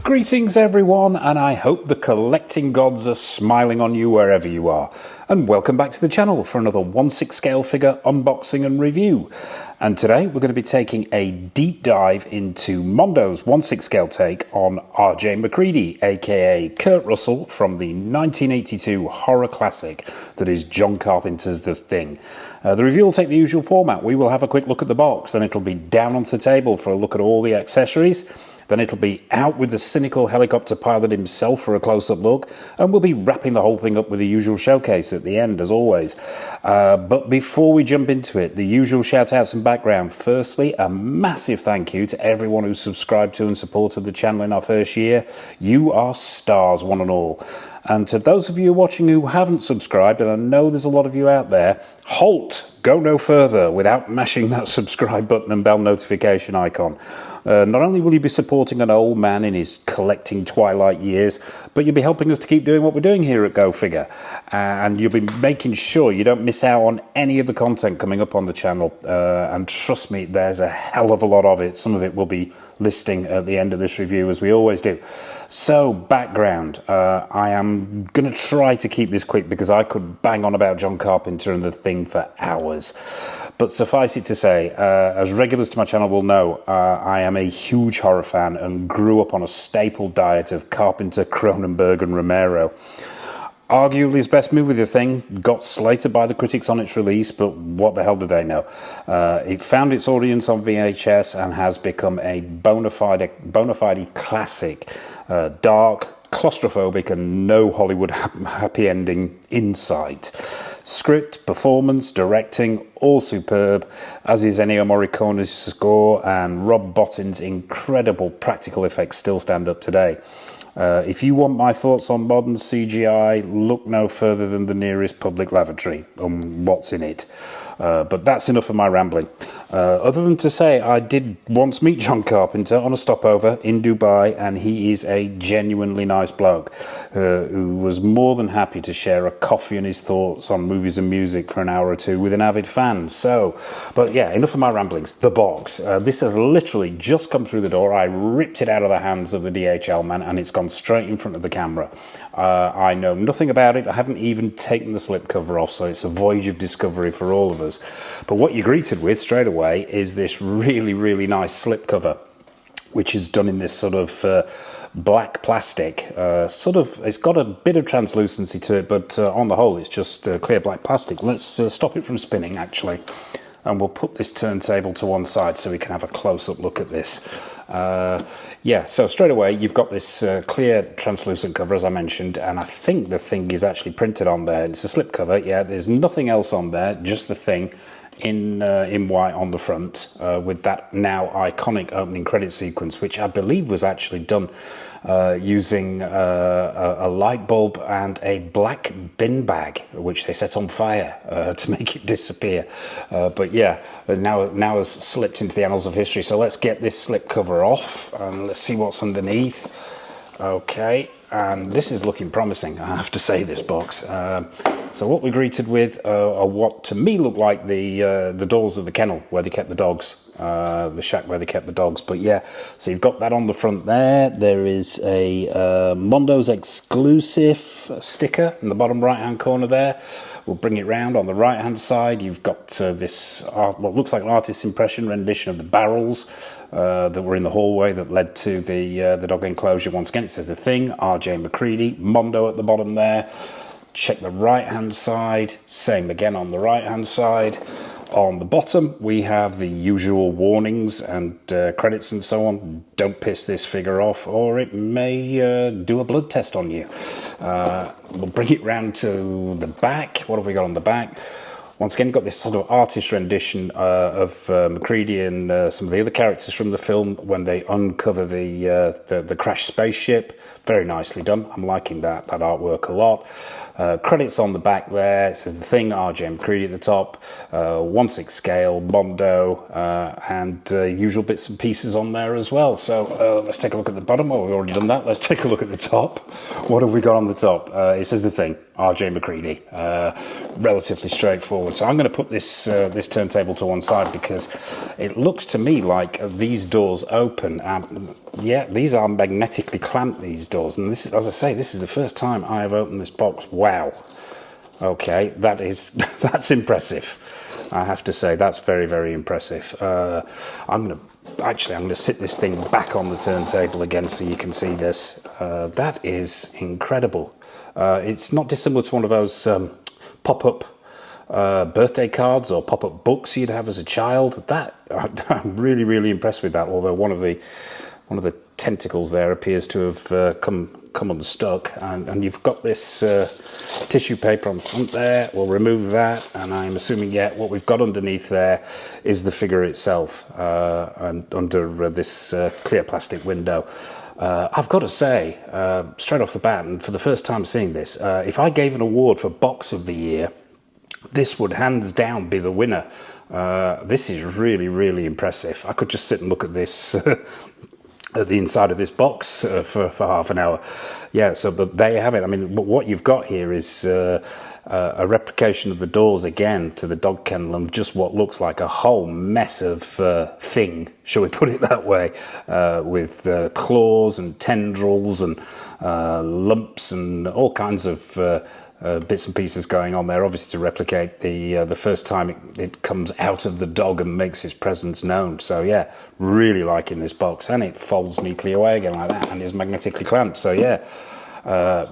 Greetings everyone, and I hope the collecting gods are smiling on you wherever you are. And welcome back to the channel for another 1/6 scale figure unboxing and review. And today we're going to be taking a deep dive into Mondo's 1/6 scale take on R.J. MacCready, aka Kurt Russell, from the 1982 horror classic that is John Carpenter's The Thing. The review will take the usual format. We will have a quick look at the box, then it'll be down onto the table for a look at all the accessories. Then it'll be out with the cynical helicopter pilot himself for a close-up look, and we'll be wrapping the whole thing up with the usual showcase at the end, as always. But before we jump into it, the usual shout-outs and background. Firstly, a massive thank you to everyone who subscribed to and supported the channel in our first year. You are stars, one and all. And to those of you watching who haven't subscribed, and I know there's a lot of you out there, halt! Go no further without mashing that subscribe button and bell notification icon. Not only will you be supporting an old man in his collecting twilight years, but you'll be helping us to keep doing what we're doing here at Go Figure. And you'll be making sure you don't miss out on any of the content coming up on the channel. And trust me, there's a hell of a lot of it. Some of it will be listing at the end of this review, as we always do. So, background. I am going to try to keep this quick because I could bang on about John Carpenter and The Thing for hours. But suffice it to say, as regulars to my channel will know, I am a huge horror fan and grew up on a staple diet of Carpenter, Cronenberg and Romero. Arguably his best movie, The Thing, got slated by the critics on its release, but what the hell do they know? It found its audience on VHS and has become a bona fide classic. Dark, claustrophobic, and no Hollywood happy ending in sight. Script, performance, directing, all superb, as is Ennio Morricone's score, and Rob Bottin's incredible practical effects still stand up today. If you want my thoughts on modern CGI, look no further than the nearest public lavatory and what's in it. But that's enough of my rambling. Other than to say, I did once meet John Carpenter on a stopover in Dubai, and he is a genuinely nice bloke who was more than happy to share a coffee and his thoughts on movies and music for an hour or two with an avid fan. So, but yeah, enough of my ramblings. The box. This has literally just come through the door. I ripped it out of the hands of the DHL man, and it's gone straight in front of the camera. I know nothing about it. I haven't even taken the slipcover off, so it's a voyage of discovery for all of us. But what you're greeted with straight away is this really, really nice slipcover, which is done in this sort of black plastic. It's got a bit of translucency to it, but on the whole, it's just clear black plastic. Let's stop it from spinning, actually. And we'll put this turntable to one side so we can have a close-up look at this. Yeah, so straight away you've got this clear translucent cover, as I mentioned, and I think the thing is actually printed on there. It's a slip cover. Yeah, there's nothing else on there, just the thing in white on the front, with that now iconic opening credit sequence, which I believe was actually done using a light bulb and a black bin bag, which they set on fire to make it disappear. But yeah, now has slipped into the annals of history. So let's get this slip cover off and let's see what's underneath. Okay, and this is looking promising, I have to say, this box. So what we're greeted with are what to me look like the doors of the kennel where they kept the dogs, the shack where they kept the dogs. But yeah, so you've got that on the front there. There is a Mondos exclusive sticker in the bottom right hand corner there. We'll bring it round. On the right hand side you've got this what looks like an artist's impression rendition of the barrels that were in the hallway that led to the dog enclosure. Once again, it says The Thing, R.J. MacCready, Mondo at the bottom there. Check the right hand side, same again on the right hand side. On the bottom we have the usual warnings and credits and so on. Don't piss this figure off or it may do a blood test on you. We'll bring it round to the back. What have we got on the back? Once again, got this sort of artist rendition of MacCready and some of the other characters from the film when they uncover the crashed spaceship. Very nicely done. I'm liking that artwork a lot. Credits on the back there. It says The Thing R.J. MacCready at the top, 1/6 scale, Mondo, and usual bits and pieces on there as well. So let's take a look at the bottom. Well, we've already done that. Let's take a look at the top. What have we got on the top? It says The Thing R.J. MacCready. Relatively straightforward. So I'm going to put this this turntable to one side because it looks to me like these doors open. Yeah, these are magnetically clamped, these doors, and this is, as I say, this is the first time I have opened this box. Wow. Okay, that's impressive. I have to say that's very, very impressive. I'm going to sit this thing back on the turntable again so you can see this. That is incredible. It's not dissimilar to one of those pop-up birthday cards or pop-up books you'd have as a child. I'm really, really impressed with that. Although one of the tentacles there appears to have come unstuck, and you've got this tissue paper on the front there. We'll remove that, and I'm assuming, yeah, what we've got underneath there is the figure itself, and under this clear plastic window. I've got to say, straight off the bat, and for the first time seeing this, if I gave an award for Box of the Year, this would hands down be the winner. This is really, really impressive. I could just sit and look at this at the inside of this box for half an hour. Yeah, so but there you have it. I mean, what you've got here is a replication of the doors again to the dog kennel, and just what looks like a whole mess of thing, shall we put it that way, with claws and tendrils and lumps and all kinds of bits and pieces going on there, obviously to replicate the first time it comes out of the dog and makes its presence known. So yeah, really liking this box, and it folds neatly away again like that and is magnetically clamped. So yeah,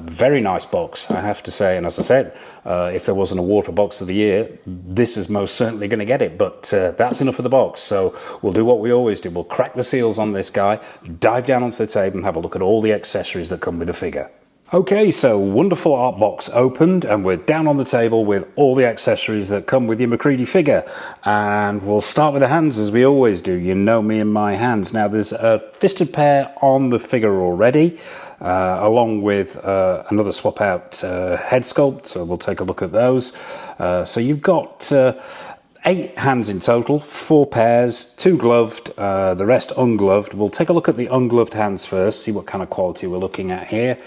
very nice box, I have to say. And as I said, if there was an award for Box of the Year, this is most certainly going to get it. But that's enough of the box. So we'll do what we always do. We'll crack the seals on this guy, dive down onto the table and have a look at all the accessories that come with the figure. Okay, so wonderful art box opened, and we're down on the table with all the accessories that come with your MacCready figure. And we'll start with the hands, as we always do. You know me and my hands. Now, there's a fisted pair on the figure already, along with another swap out head sculpt, so we'll take a look at those. So you've got 8 hands in total, 4 pairs, 2 gloved, the rest ungloved. We'll take a look at the ungloved hands first, see what kind of quality we're looking at here.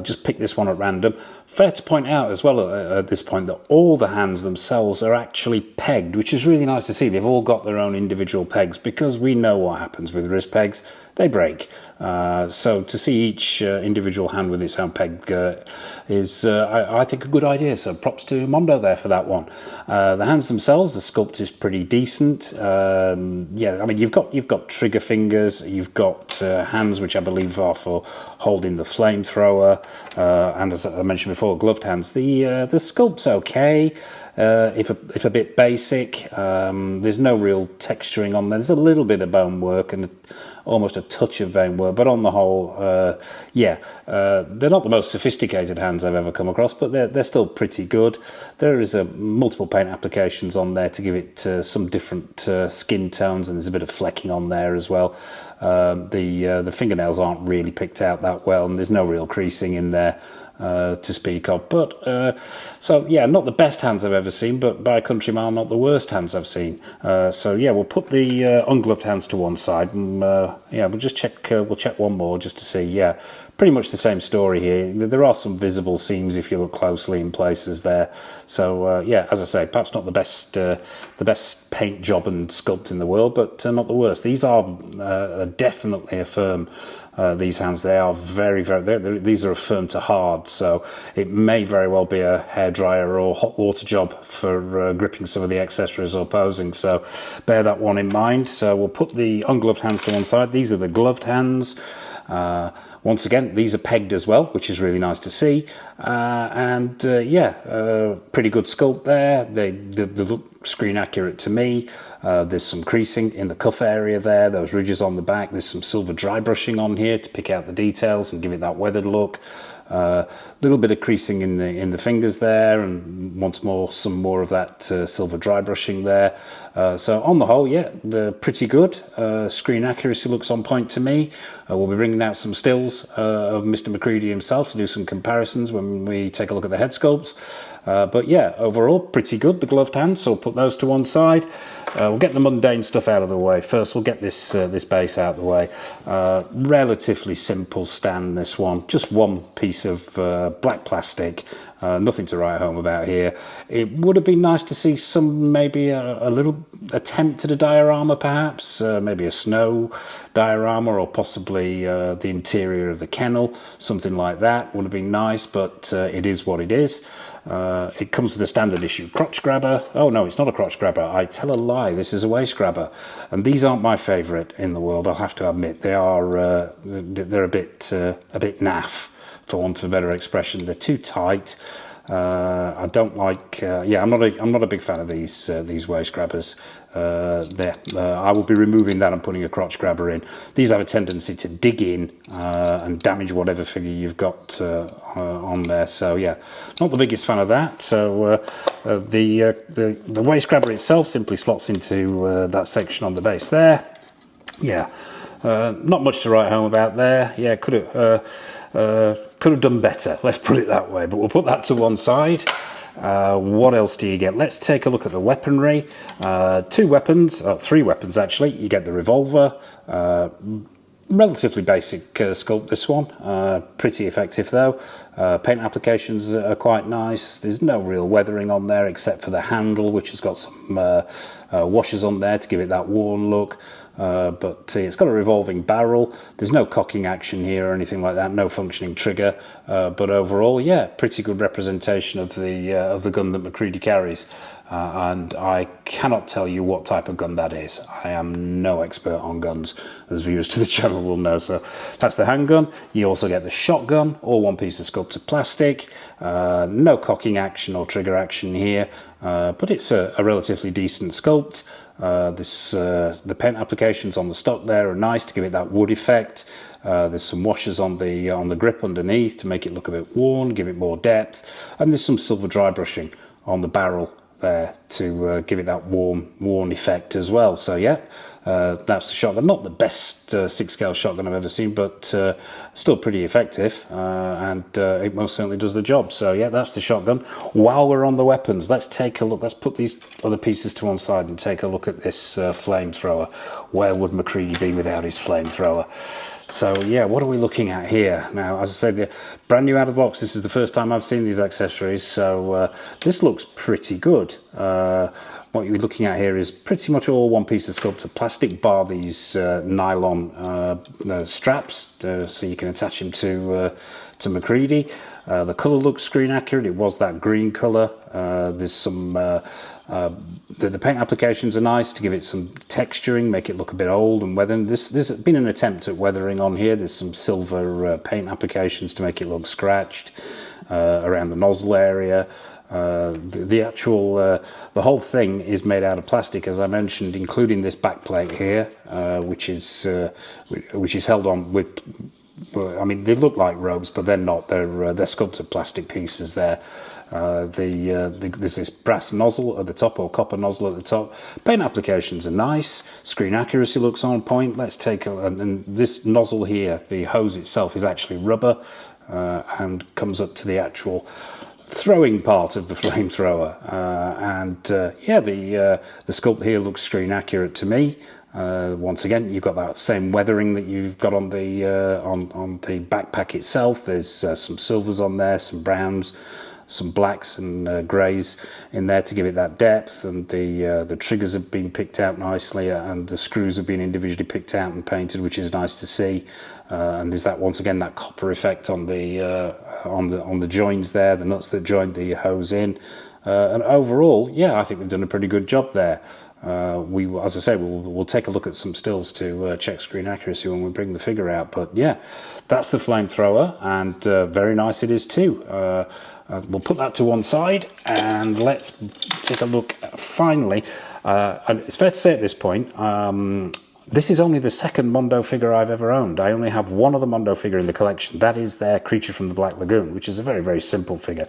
Just pick this one at random. Fair to point out as well at this point that all the hands themselves are actually pegged, which is really nice to see. They've all got their own individual pegs, because we know what happens with wrist pegs. They break. So to see each individual hand with its own peg is, I think, a good idea. So props to Mondo there for that one. The hands themselves, the sculpt is pretty decent. Yeah, I mean, you've got trigger fingers, you've got hands which I believe are for holding the flamethrower, and as I mentioned before, gloved hands. The sculpt's okay. If a bit basic, there's no real texturing on there. There's a little bit of bone work and almost a touch of vein work, but on the whole, yeah, they're not the most sophisticated hands I've ever come across, but they're still pretty good. There is multiple paint applications on there to give it some different skin tones, and there's a bit of flecking on there as well. The fingernails aren't really picked out that well, and there's no real creasing in there to speak of. But so yeah, not the best hands I've ever seen, but by a country mile not the worst hands I've seen. So yeah, we'll put the ungloved hands to one side, and yeah, we'll just check. We'll check one more just to see. Yeah, pretty much the same story here. There are some visible seams if you look closely in places there. So yeah, as I say, perhaps not the best paint job and sculpt in the world, but not the worst. These are definitely a firm. These hands, they are very, these are a firm to hard, so it may very well be a hairdryer or hot water job for gripping some of the accessories or posing, so bear that one in mind. So we'll put the ungloved hands to one side. These are the gloved hands. Once again, these are pegged as well, which is really nice to see. And yeah, pretty good sculpt there. They look screen accurate to me. There's some creasing in the cuff area there, those ridges on the back. There's some silver dry brushing on here to pick out the details and give it that weathered look. Little bit of creasing in the fingers there, and once more some more of that silver dry brushing there. So on the whole, yeah, they're pretty good. Screen accuracy looks on point to me. We'll be bringing out some stills of Mr. MacCready himself to do some comparisons when we take a look at the head sculpts. But yeah, overall pretty good, the gloved hand, so we'll put those to one side. We'll get the mundane stuff out of the way. First we'll get this this base out of the way. Relatively simple stand, this one. Just one piece of black plastic. Nothing to write home about here. It would have been nice to see some, maybe a little attempt at a diorama perhaps, maybe a snow diorama, or possibly the interior of the kennel, something like that would have been nice, but it is what it is. It comes with a standard issue crotch grabber. Oh no, it's not a crotch grabber, I tell a lie, this is a waist grabber, and these aren't my favourite in the world, I'll have to admit. They are they're a bit naff, for want of a better expression. They're too tight. I don't like. Yeah, I'm not a big fan of these waist grabbers. I will be removing that and putting a crotch grabber in. These have a tendency to dig in and damage whatever figure you've got on there. So yeah, not the biggest fan of that. So the waist grabber itself simply slots into that section on the base there. Yeah, not much to write home about there. Yeah, could have done better, let's put it that way, but we'll put that to one side. What else do you get? Let's take a look at the weaponry. Three weapons actually. You get the revolver, relatively basic sculpt, this one, pretty effective though. Paint applications are quite nice. There's no real weathering on there except for the handle, which has got some washers on there to give it that worn look. But it's got a revolving barrel. There's no cocking action here or anything like that, no functioning trigger, but overall, yeah, pretty good representation of the gun that MacCready carries. And I cannot tell you what type of gun that is. I am no expert on guns, as viewers to the channel will know. So that's the handgun. You also get the shotgun, all one piece of sculpted plastic. No cocking action or trigger action here, but it's a relatively decent sculpt. The paint applications on the stock there are nice to give it that wood effect. There's some washers on the grip underneath to make it look a bit worn, give it more depth, and there's some silver dry brushing on the barrel there to give it that worn effect as well. So yeah, that's the shotgun. Not the best 6-scale shotgun I've ever seen, but still pretty effective, and it most certainly does the job. So yeah, that's the shotgun. While we're on the weapons, let's take a look. Let's put these other pieces to one side and take a look at this flamethrower. Where would MacCready be without his flamethrower? So yeah, what are we looking at here? Now, as I said, they're brand new out of the box. This is the first time I've seen these accessories, so this looks pretty good. What you're looking at here is pretty much all one piece of sculpted plastic, bar these nylon straps, so you can attach them to MacCready. The colour looks screen accurate. It was that green colour. There's some the paint applications are nice to give it some texturing, make it look a bit old and weathered. This has been an attempt at weathering on here. There's some silver paint applications to make it look scratched around the nozzle area. The whole thing is made out of plastic, as I mentioned, including this back plate here, which is held on with. I mean, they look like ropes, but they're not. They're sculpted plastic pieces there. There's this brass nozzle at the top, or copper nozzle at the top. Paint applications are nice. Screen accuracy looks on point. Let's take and this nozzle here, the hose itself is actually rubber, and comes up to the actual throwing part of the flamethrower. Yeah, the sculpt here looks screen accurate to me. Once again, you've got that same weathering that you've got on the backpack itself. There's some silvers on there, some browns, some blacks and greys in there to give it that depth, and the triggers have been picked out nicely, and the screws have been individually picked out and painted, which is nice to see. And there's that, once again, that copper effect on the joins there, the nuts that join the hose in. And overall, yeah, I think they've done a pretty good job there. As I say, we'll take a look at some stills to check screen accuracy when we bring the figure out. But yeah, that's the flamethrower, and very nice it is too. We'll put that to one side, and let's take a look finally. And it's fair to say at this point, This is only the second Mondo figure I've ever owned. I only have one other Mondo figure in the collection. That is their Creature from the Black Lagoon, which is a very, very simple figure.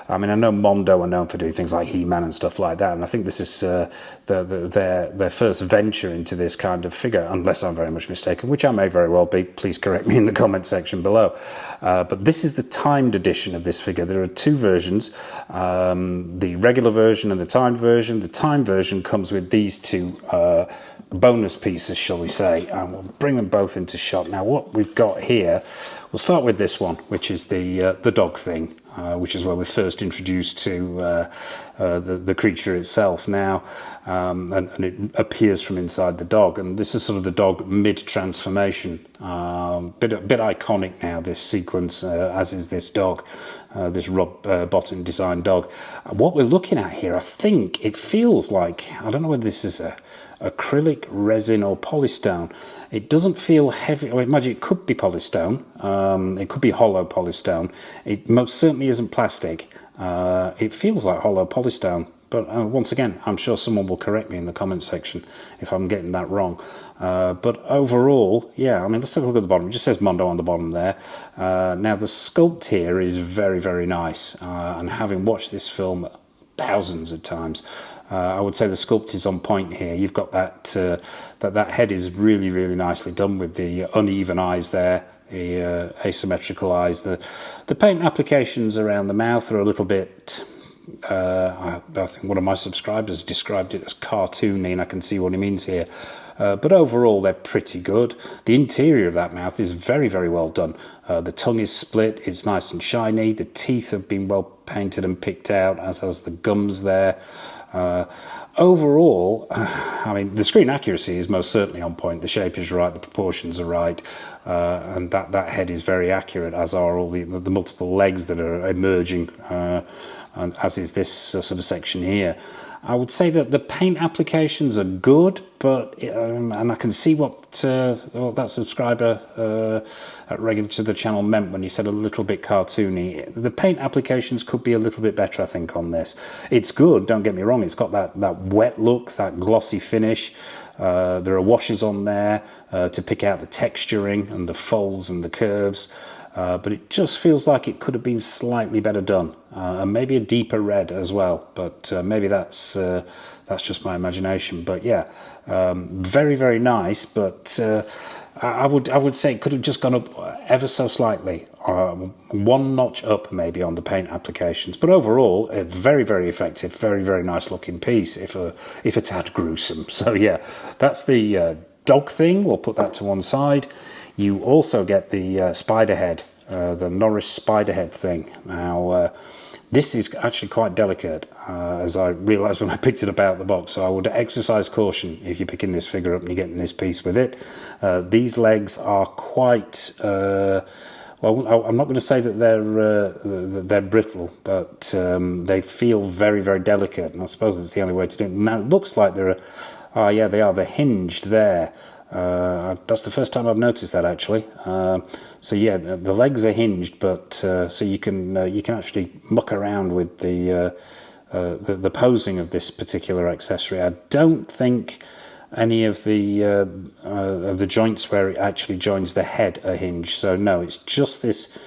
I mean, I know Mondo are known for doing things like He-Man and stuff like that, and I think this is their first venture into this kind of figure, unless I'm very much mistaken, which I may very well be. Please correct me in the comment section below. But this is the timed edition of this figure. There are two versions, the regular version and the timed version. The timed version comes with these two bonus pieces, shall we say, and we'll bring them both into shot. Now, what we've got here, we'll start with this one, which is the dog thing, which is where we're first introduced to the creature itself now, and it appears from inside the dog, and this is sort of the dog mid-transformation. Bit iconic now, this sequence, as is this dog, this Rob Bottin designed dog. What we're looking at here, I think it feels like, I don't know whether this is a acrylic, resin or polystone. It doesn't feel heavy. I imagine it could be polystone. It could be hollow polystone. It most certainly isn't plastic. It feels like hollow polystone, but once again, I'm sure someone will correct me in the comment section if I'm getting that wrong. But overall, yeah, I mean, let's take a look at the bottom. It just says Mondo on the bottom there. Now, the sculpt here is very, very nice, and having watched this film thousands of times, I would say the sculpt is on point here. You've got that that head is really, really nicely done with the uneven eyes there, the asymmetrical eyes. The paint applications around the mouth are a little bit, I think one of my subscribers described it as cartoony, and I can see what he means here. But overall, they're pretty good. The interior of that mouth is very, very well done. The tongue is split, it's nice and shiny. The teeth have been well painted and picked out, as has the gums there. Overall, I mean, the screen accuracy is most certainly on point. The shape is right, the proportions are right, and that head is very accurate, as are all the multiple legs that are emerging, and as is this sort of section here. I would say that the paint applications are good, but and I can see what that subscriber regular to the channel meant when he said a little bit cartoony. The paint applications could be a little bit better, I think, on this. It's good, don't get me wrong. It's got that wet look, that glossy finish. There are washes on there to pick out the texturing and the folds and the curves. But it just feels like it could have been slightly better done, and maybe a deeper red as well. But maybe that's just my imagination. But yeah, very, very nice. But I would say it could have just gone up ever so slightly, one notch up maybe on the paint applications. But overall, a very, very effective, very, very nice looking piece. If a tad gruesome. So yeah, that's the dog thing. We'll put that to one side. You also get the spider head, the Norris spider head thing. Now, this is actually quite delicate, as I realised when I picked it up out of the box. So I would exercise caution if you're picking this figure up and you're getting this piece with it. These legs are quite, well, I'm not going to say that they're brittle, but they feel very, very delicate. And I suppose it's the only way to do it. Now, it looks like they're, yeah, they are. They're hinged there. That's the first time I've noticed that, actually. So yeah, the legs are hinged, but so you can actually muck around with the posing of this particular accessory. I don't think any of the joints where it actually joins the head are hinged. So no, it's just this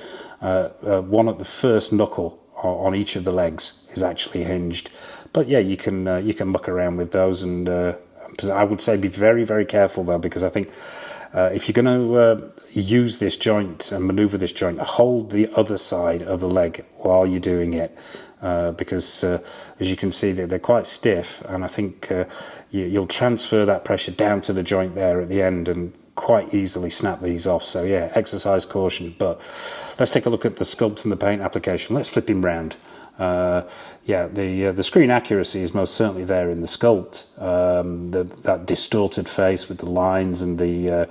one at the first knuckle on each of the legs is actually hinged. But yeah, you can muck around with those, and I would say be very, very careful though, because I think if you're going to use this joint and maneuver this joint, hold the other side of the leg while you're doing it, because as you can see, they're quite stiff, and I think you'll transfer that pressure down to the joint there at the end and quite easily snap these off. So yeah, exercise caution. But let's take a look at the sculpt and the paint application. Let's flip him round. Yeah, the screen accuracy is most certainly there in the sculpt. That distorted face with the lines and the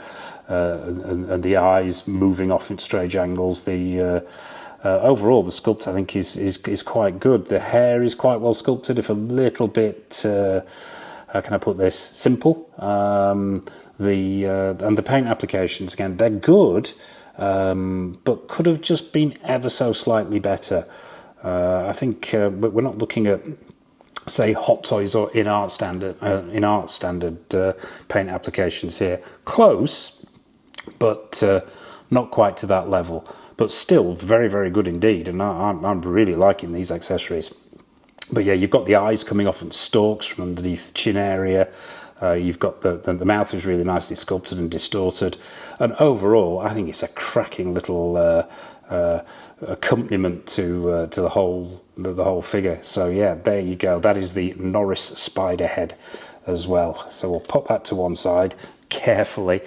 eyes moving off at strange angles. Overall, the sculpt, I think, is quite good. The hair is quite well sculpted, if a little bit, how can I put this, simple. And the paint applications, again, they're good, but could have just been ever so slightly better. I think we're not looking at say Hot Toys or in art standard paint applications here. Close, but not quite to that level. But still very, very good indeed, and I'm really liking these accessories. But yeah, you've got the eyes coming off and stalks from underneath the chin area. You've got the mouth is really nicely sculpted and distorted, and overall, I think it's a cracking little accompaniment to the whole figure. So yeah, there you go. That is the Norris spider head as well. So we'll pop that to one side carefully,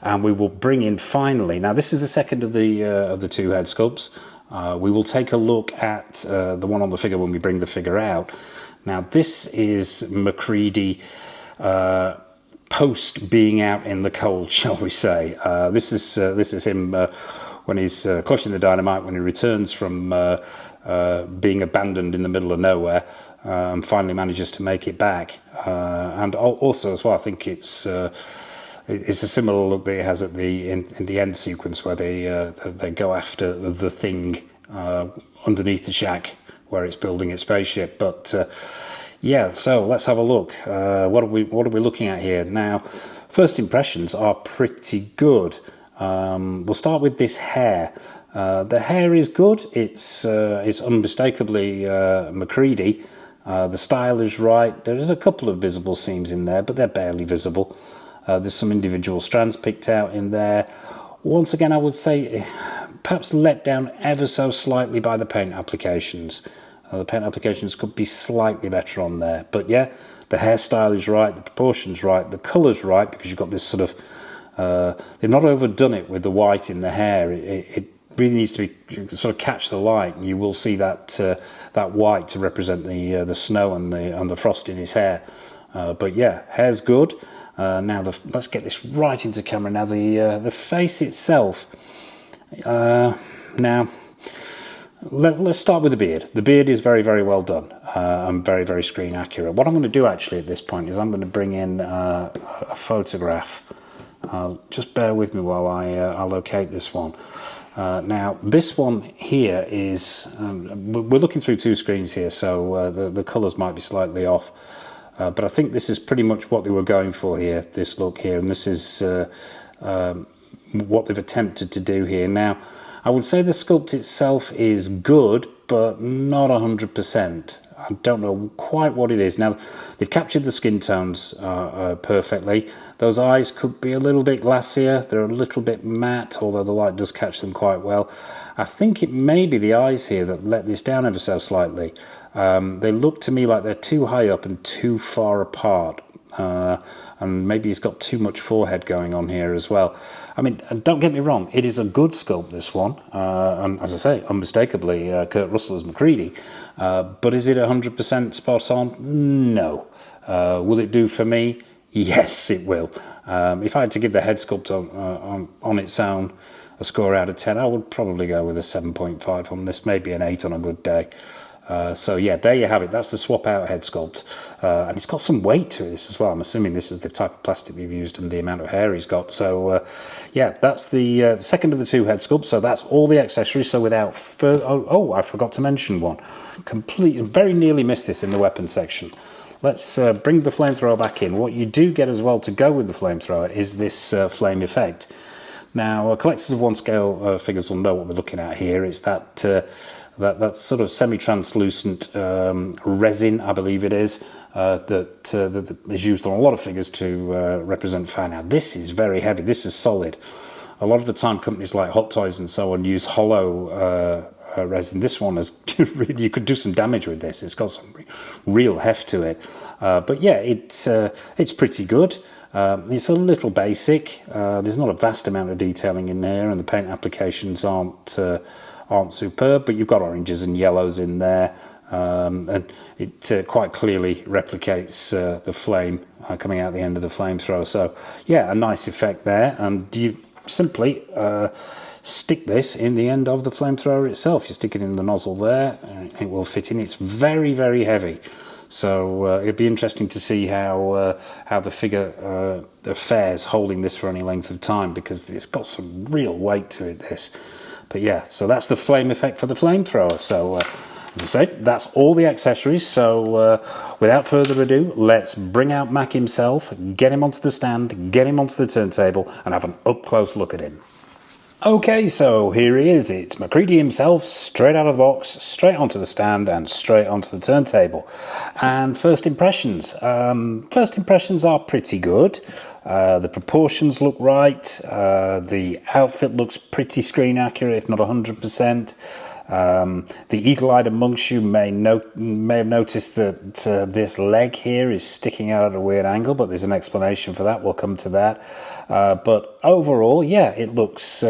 and we will bring in finally. Now this is the second of the two head sculpts. We will take a look at the one on the figure when we bring the figure out. Now this is MacCready post being out in the cold, shall we say. This is him when he's clutching the dynamite, when he returns from being abandoned in the middle of nowhere, and finally manages to make it back. And also as well, I think it's a similar look that he has at in the end sequence where they go after the thing underneath the shack where it's building its spaceship. But yeah, so let's have a look. What are we looking at here now? First impressions are pretty good. We'll start with this hair. The hair is good. It's unmistakably MacCready. The style is right. There is a couple of visible seams in there, but they're barely visible. There's some individual strands picked out in there. Once again, I would say perhaps let down ever so slightly by the paint applications. The paint applications could be slightly better on there. But yeah, the hairstyle is right, the proportion's right, the colour's right, because you've got this sort of... they've not overdone it with the white in the hair. It really needs to be sort of catch the light, and you will see that that white to represent the snow and the frost in his hair. But yeah, hair's good. Now let's get this right into camera. Now the face itself. Now let's start with the beard. The beard is very, very well done and very, very screen accurate. What I'm going to do actually at this point is I'm going to bring in a photograph. Just bear with me while I locate this one. Now this one here is we're looking through two screens here, so the colours might be slightly off. But I think this is pretty much what they were going for here, this look here, and this is what they've attempted to do here. Now, I would say the sculpt itself is good, but not 100%. I don't know quite what it is. Now, they've captured the skin tones perfectly. Those eyes could be a little bit glassier. They're a little bit matte, although the light does catch them quite well. I think it may be the eyes here that let this down ever so slightly. They look to me like they're too high up and too far apart. And maybe he's got too much forehead going on here as well. I mean, don't get me wrong, it is a good sculpt, this one. And as I say, unmistakably, Kurt Russell as MacCready. But is it 100% spot on? No. Will it do for me? Yes, it will. If I had to give the head sculpt on its own a score out of 10, I would probably go with a 7.5 on this, maybe an 8 on a good day. So yeah, there you have it. That's the swap out head sculpt, and it's got some weight to this as well. I'm assuming this is the type of plastic they've used and the amount of hair he's got. So yeah, that's the second of the two head sculpts. So that's all the accessories. So without further, oh, I forgot to mention one. Very nearly missed this in the weapons section. Let's bring the flamethrower back in. What you do get as well to go with the flamethrower is this flame effect. Now, collectors of one scale figures will know what we're looking at here. It's that that sort of semi-translucent resin, I believe it is, that is used on a lot of figures to represent fire. Now, this is very heavy. This is solid. A lot of the time, companies like Hot Toys and so on use hollow resin. This one is really, you could do some damage with this. It's got some real heft to it. But yeah, it's pretty good. It's a little basic. There's not a vast amount of detailing in there, and the paint applications aren't superb, but you've got oranges and yellows in there, and it quite clearly replicates the flame coming out the end of the flamethrower. So yeah, a nice effect there, and you simply stick this in the end of the flamethrower itself. You stick it in the nozzle there, and it will fit in. It's very, very heavy. So it'd be interesting to see how the figure fares holding this for any length of time, because it's got some real weight to it, this. But yeah, so that's the flame effect for the flamethrower. So As I say, that's all the accessories, so without further ado, let's bring out Mac himself, get him onto the stand, get him onto the turntable, and have an up-close look at him. Okay, so here he is. It's MacCready himself, straight out of the box, straight onto the stand, and straight onto the turntable. And first impressions. First impressions are pretty good. The proportions look right. The outfit looks pretty screen accurate, if not 100%. The eagle-eyed amongst you may have noticed that this leg here is sticking out at a weird angle, but there's an explanation for that. We'll come to that. But overall, yeah, it looks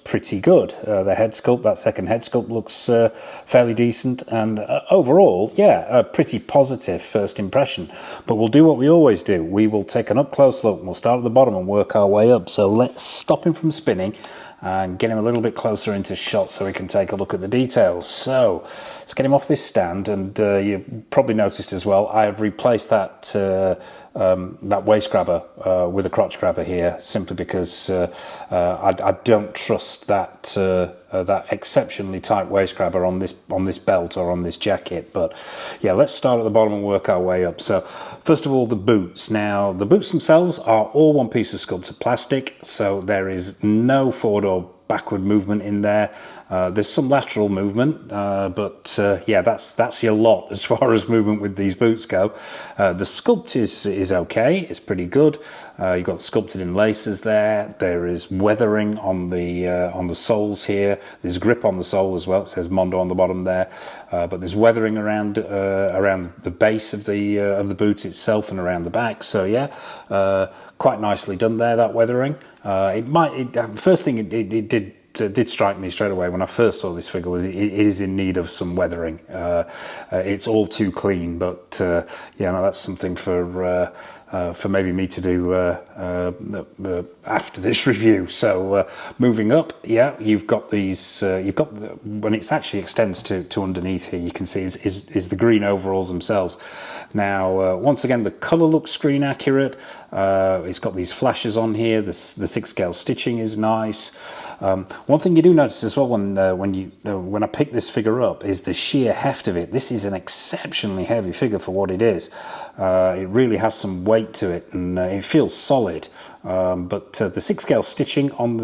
pretty good. The head sculpt, that second head sculpt, looks fairly decent, and overall, yeah, a pretty positive first impression. But we'll do what we always do. We will take an up-close look, and we'll start at the bottom and work our way up. So let's stop him from spinning and get him a little bit closer into shot so we can take a look at the details. So let's get him off this stand, and you probably noticed as well, I have replaced that that waist grabber with a crotch grabber here, simply because I don't trust that that exceptionally tight waist grabber on this belt or on this jacket. But yeah, let's start at the bottom and work our way up. So first of all, the boots. Now the boots themselves are all one piece of sculpted plastic, so there is no forward or backward movement in there. There's some lateral movement, but yeah, that's your lot as far as movement with these boots go. The sculpt is okay. It's pretty good. You've got sculpted in laces there. There is weathering on the soles here. There's grip on the sole as well. It says Mondo on the bottom there, but there's weathering around the base of the boot itself and around the back. So yeah, quite nicely done there, that weathering. First thing it did strike me straight away when I first saw this figure was it is in need of some weathering. It's all too clean, but yeah, no, that's something for maybe me to do after this review. So moving up, yeah, you've got these. When it actually extends to underneath here, you can see is the green overalls themselves. Now, once again, the colour looks screen accurate. It's got these flashes on here. The 6-scale stitching is nice. One thing you do notice as well when I pick this figure up is the sheer heft of it. This is an exceptionally heavy figure for what it is. It really has some weight to it, and it feels solid. But the 6-scale stitching on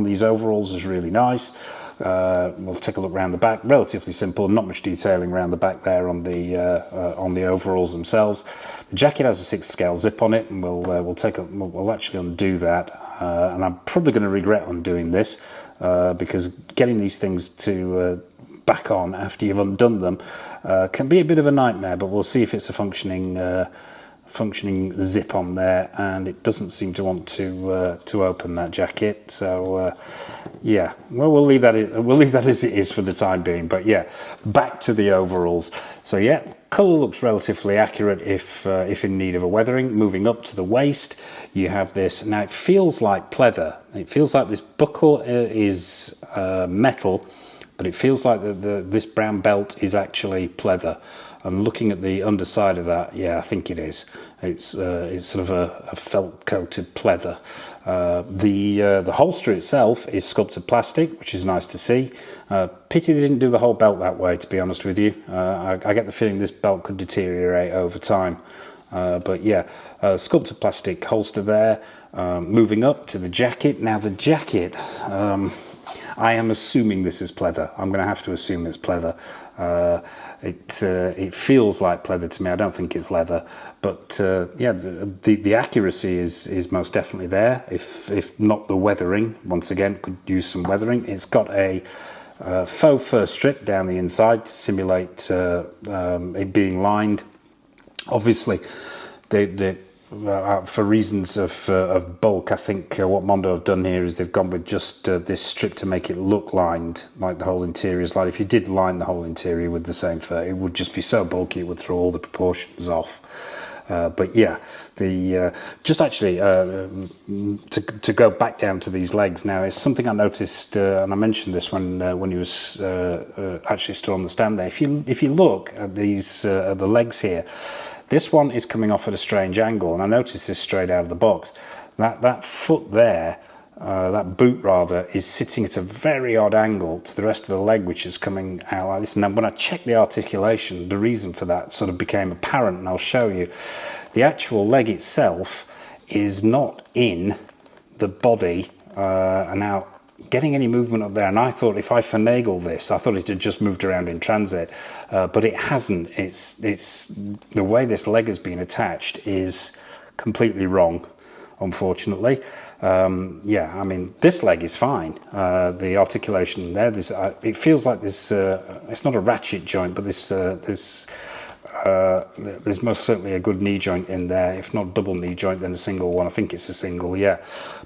these overalls is really nice. We'll take a look around the back. Relatively simple, not much detailing around the back there on the overalls themselves. The jacket has a 6-scale zip on it, and we'll actually undo that. And I'm probably going to regret undoing this because getting these things to back on after you've undone them can be a bit of a nightmare. But we'll see if it's a functioning zip on there, and it doesn't seem to want to open that jacket. So yeah, well, we'll leave that as it is for the time being. But yeah, back to the overalls. So yeah, colour looks relatively accurate if in need of a weathering. Moving up to the waist, you have this. Now it feels like pleather. It feels like this buckle is metal, but it feels like this brown belt is actually pleather. And looking at the underside of that, yeah, I think it is. It's sort of a felt coated pleather. The holster itself is sculpted plastic, which is nice to see. Pity they didn't do the whole belt that way, to be honest with you. I get the feeling this belt could deteriorate over time. But yeah, sculpted plastic holster there. Moving up to the jacket. Now the jacket, I am assuming this is pleather. I'm going to have to assume it's pleather. It feels like pleather to me. I don't think it's leather, but yeah, the accuracy is most definitely there. If not the weathering, once again, could use some weathering. It's got a faux fur strip down the inside to simulate it being lined. Obviously, for reasons of bulk, I think what Mondo have done here is they've gone with just this strip to make it look lined, like the whole interior is lined. If you did line the whole interior with the same fur, it would just be so bulky it would throw all the proportions off. But yeah, just actually to go back down to these legs now, is something I noticed, and I mentioned this when he was actually stood on the stand there. If you look at these the legs here, this one is coming off at a strange angle, and I noticed this straight out of the box. That foot there that boot rather, is sitting at a very odd angle to the rest of the leg, which is coming out like this. And then when I checked the articulation, the reason for that sort of became apparent, and I'll show you. The actual leg itself is not in the body, and now getting any movement up there, and I thought if I finagle this, I thought it had just moved around in transit, but it hasn't. It's the way this leg has been attached is completely wrong, unfortunately. Yeah, I mean, this leg is fine. The articulation there, it feels like this. It's not a ratchet joint, but there's most certainly a good knee joint in there. If not double knee joint, then a single one. I think it's a single, yeah.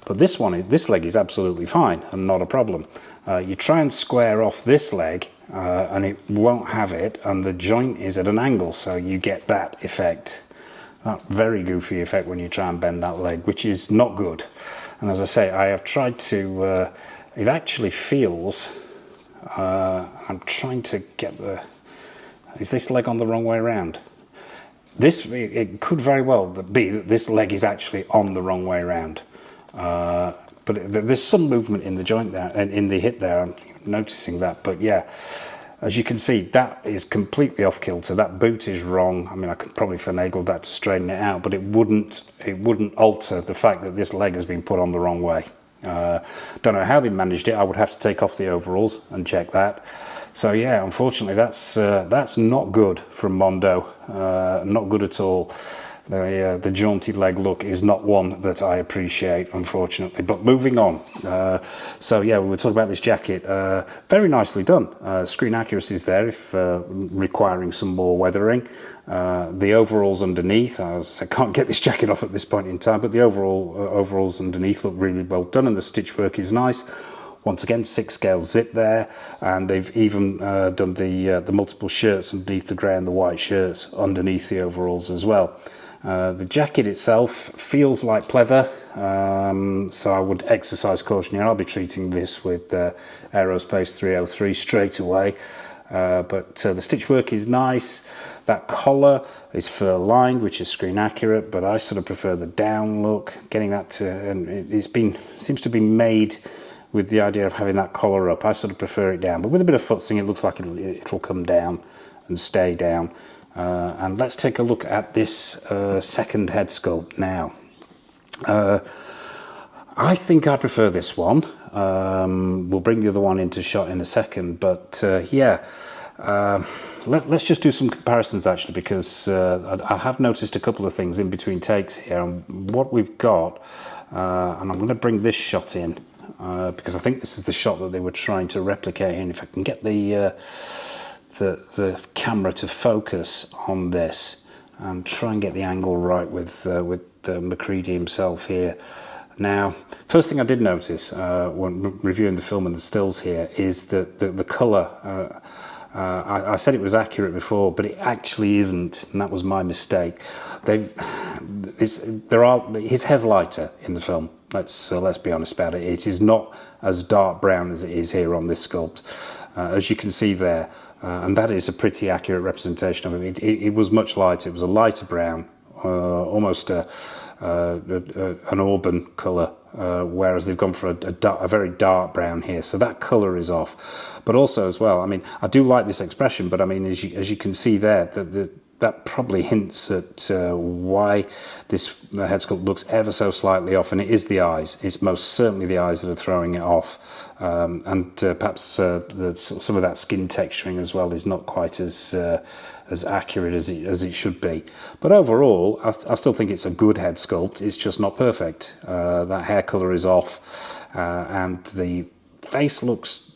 But this leg is absolutely fine and not a problem. You try and square off this leg, and it won't have it, and the joint is at an angle, so you get that effect. That very goofy effect when you try and bend that leg, which is not good. And as I say, I have tried to, it actually feels, I'm trying to get is this leg on the wrong way around? It could very well be that this leg is actually on the wrong way around. But there's some movement in the joint there, and in the hip there, I'm noticing that, but yeah. As you can see, that is completely off kilter. That boot is wrong. I mean, I could probably finagle that to straighten it out, but it wouldn't alter the fact that this leg has been put on the wrong way. Don't know how they managed it. I would have to take off the overalls and check that. So yeah, unfortunately, that's not good from Mondo. Not good at all. The jaunty leg look is not one that I appreciate, unfortunately. But moving on. So yeah, we were talking about this jacket. Very nicely done. Screen accuracy is there if requiring some more weathering. The overalls underneath, I can't get this jacket off at this point in time, but the overalls underneath look really well done, and the stitch work is nice. Once again, 6 scale zip there, and they've even done the multiple shirts underneath, the grey and the white shirts underneath the overalls as well. The jacket itself feels like pleather, so I would exercise caution here. I'll be treating this with Aerospace 303 straight away, but the stitch work is nice. That collar is fur lined, which is screen accurate, but I sort of prefer the down look. Getting that to, and seems to be made with the idea of having that collar up. I sort of prefer it down, but with a bit of futzing, it looks like it'll come down and stay down. And let's take a look at this second head sculpt now. I think I prefer this one. We'll bring the other one into shot in a second, but yeah, let's just do some comparisons actually, because I have noticed a couple of things in between takes here. And what we've got, and I'm going to bring this shot in because I think this is the shot that they were trying to replicate here. And if I can get the camera to focus on this and try and get the angle right with MacCready himself here. Now, first thing I did notice when reviewing the film and the stills here is that the colour, I said it was accurate before, but it actually isn't, and that was my mistake. His hair's lighter in the film. Let's be honest about it. It is not as dark brown as it is here on this sculpt, as you can see there. And that is a pretty accurate representation of him. It was much lighter. It was a lighter brown, almost an auburn colour, whereas they've gone for a very dark brown here. So that colour is off. But also as well, I mean, I do like this expression, but I mean, as you can see there, that probably hints at why this head sculpt looks ever so slightly off, and it is the eyes. It's most certainly the eyes that are throwing it off. And perhaps some of that skin texturing as well is not quite as accurate as it should be. But overall, I still think it's a good head sculpt. It's just not perfect. That hair colour is off, and the face looks,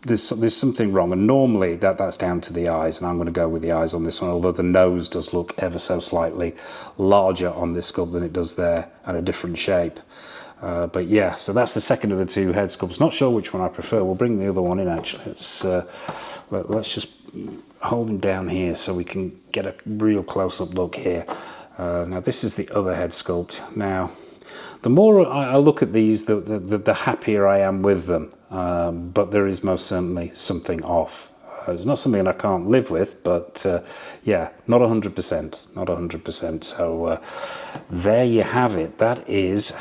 there's something wrong, and normally that's down to the eyes, and I'm going to go with the eyes on this one, although the nose does look ever so slightly larger on this sculpt than it does there, and a different shape. But yeah, so that's the second of the two head sculpts. Not sure which one I prefer. We'll bring the other one in actually. Let's just hold him down here so we can get a real close-up look here. Now this is the other head sculpt. Now, the more I look at these, the happier I am with them. But there is most certainly something off. It's not something I can't live with, but yeah, not 100%, not 100%. So there you have it. That is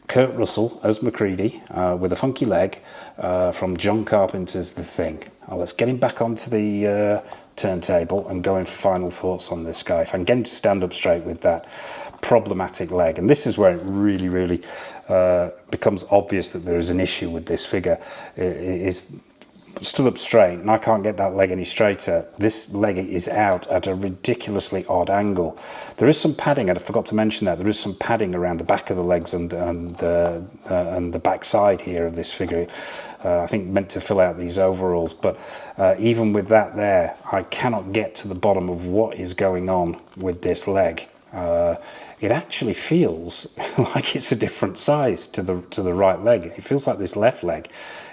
Kurt Russell as MacCready with a funky leg from John Carpenter's The Thing. Let's get him back onto the turntable and go in for final thoughts on this guy. If I can get him to stand up straight with that problematic leg, and this is where it really becomes obvious that there is an issue with this figure. It is stood up straight and I can't get that leg any straighter. This leg is out at a ridiculously odd angle. There is some padding, and I forgot to mention that, there is some padding around the back of the legs and the back side here of this figure. I think meant to fill out these overalls, but even with that there, I cannot get to the bottom of what is going on with this leg. It actually feels like it's a different size to the right leg. It feels like this left leg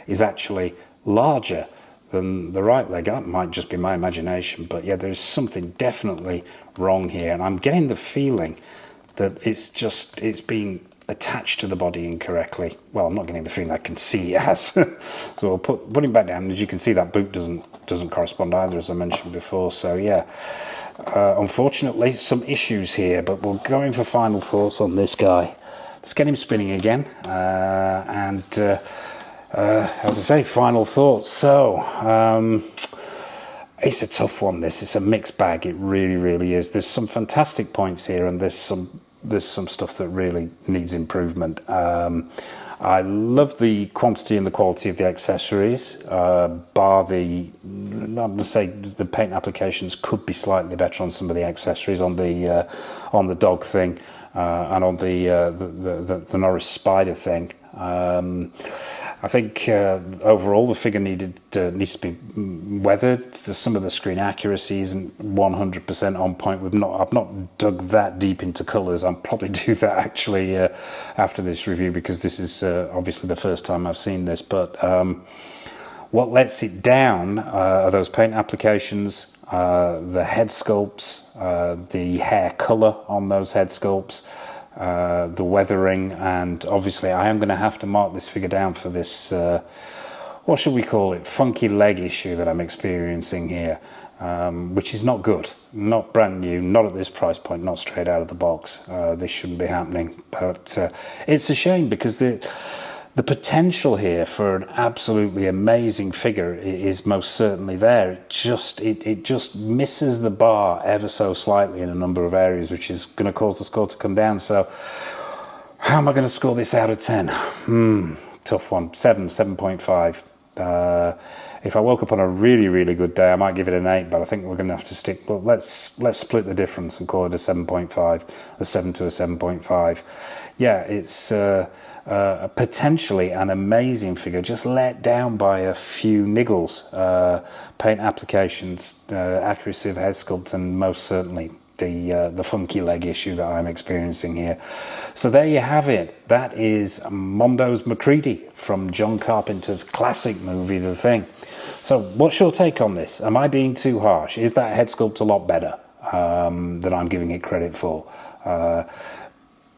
is actually larger than the right leg. That might just be my imagination, but yeah, there's something definitely wrong here, and I'm getting the feeling that it's being attached to the body incorrectly. Well, I'm not getting the feeling, I can see it has. So we'll put him back down, and as you can see, that boot doesn't correspond either, as I mentioned before. So yeah, unfortunately some issues here, but we'll go in for final thoughts on this guy. Let's get him spinning again, as I say, final thoughts. So it's a tough one, this. It's a mixed bag, it really is. There's some fantastic points here, and there's some stuff that really needs improvement. I love the quantity and the quality of the accessories, bar the, I'm going to say the paint applications could be slightly better on some of the accessories, on the dog thing and on the Norris Spider thing. I think overall the figure needs to be weathered. Some of the screen accuracy isn't 100% on point. I've not dug that deep into colours. I'll probably do that actually after this review, because this is obviously the first time I've seen this. But what lets it down are those paint applications, the head sculpts, the hair colour on those head sculpts, the weathering, and obviously I am going to have to mark this figure down for this, what should we call it, funky leg issue that I'm experiencing here, which is not good, not brand new, not at this price point, not straight out of the box. This shouldn't be happening, but it's a shame, because the potential here for an absolutely amazing figure is most certainly there. It just misses the bar ever so slightly in a number of areas, which is going to cause the score to come down. So how am I going to score this out of 10? Tough one. 7.5. If I woke up on a really good day, I might give it an 8, but I think we're going to have to stick. Well, let's split the difference and call it a 7.5, a 7 to a 7.5. Yeah, it's potentially an amazing figure, just let down by a few niggles. Paint applications, accuracy of head sculpt, and most certainly the funky leg issue that I'm experiencing here. So there you have it. That is Mondo's MacCready from John Carpenter's classic movie The Thing. So what's your take on this? Am I being too harsh? Is that head sculpt a lot better than I'm giving it credit for?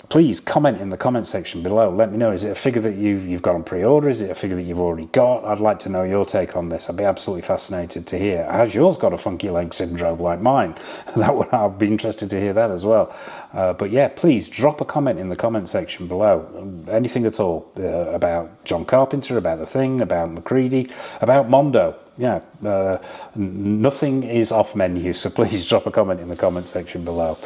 Please comment in the comment section below. Let me know, is it a figure that you've got on pre-order? Is it a figure that you've already got? I'd like to know your take on this. I'd be absolutely fascinated to hear. Has yours got a funky leg syndrome like mine? I'd be interested to hear that as well. But yeah, please drop a comment in the comment section below. Anything at all about John Carpenter, about The Thing, about MacCready, about Mondo. Yeah, nothing is off menu, so please drop a comment in the comment section below.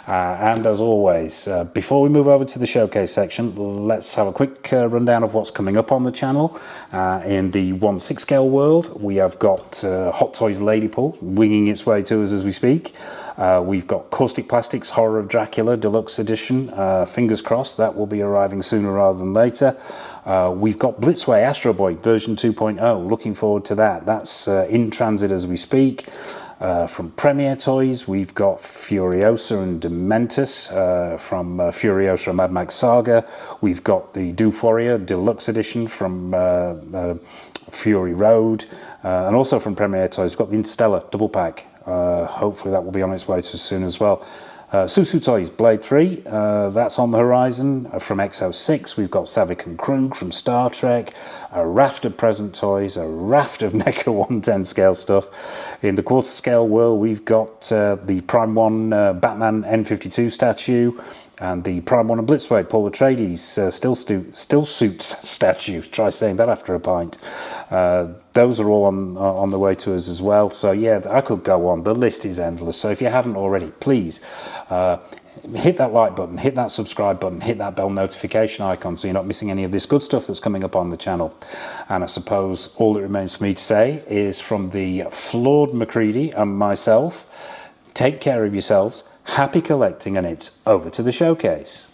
And as always, before we move over to the showcase section, let's have a quick rundown of what's coming up on the channel. In the 1/6 scale world, we have got Hot Toys Ladypool winging its way to us as we speak. We've got Caustic Plastics Horror of Dracula Deluxe Edition. Fingers crossed that will be arriving sooner rather than later. We've got Blitzway Astro Boy version 2.0. Looking forward to that. That's in transit as we speak. From Premier Toys, we've got Furiosa and Dementus from Furiosa and Mad Max Saga. We've got the Doof Warrior Deluxe Edition from Fury Road. And also from Premier Toys, we've got the Interstellar Double Pack. Hopefully that will be on its way to us soon as well. Susu Toys Blade 3, that's on the horizon. From X06, we've got Savick and Krug from Star Trek, a raft of present toys, a raft of NECA 110 scale stuff. In the quarter scale world, we've got the Prime 1 Batman N52 statue, and the Prime 1 and Blitzway Paul Atreides still suits statue. Try saying that after a pint. Those are all on the way to us as well. So yeah, I could go on. The list is endless. So if you haven't already, please hit that like button, hit that subscribe button, hit that bell notification icon so you're not missing any of this good stuff that's coming up on the channel. And I suppose all that remains for me to say is, from the flawed MacCready and myself, take care of yourselves, happy collecting, and it's over to the showcase.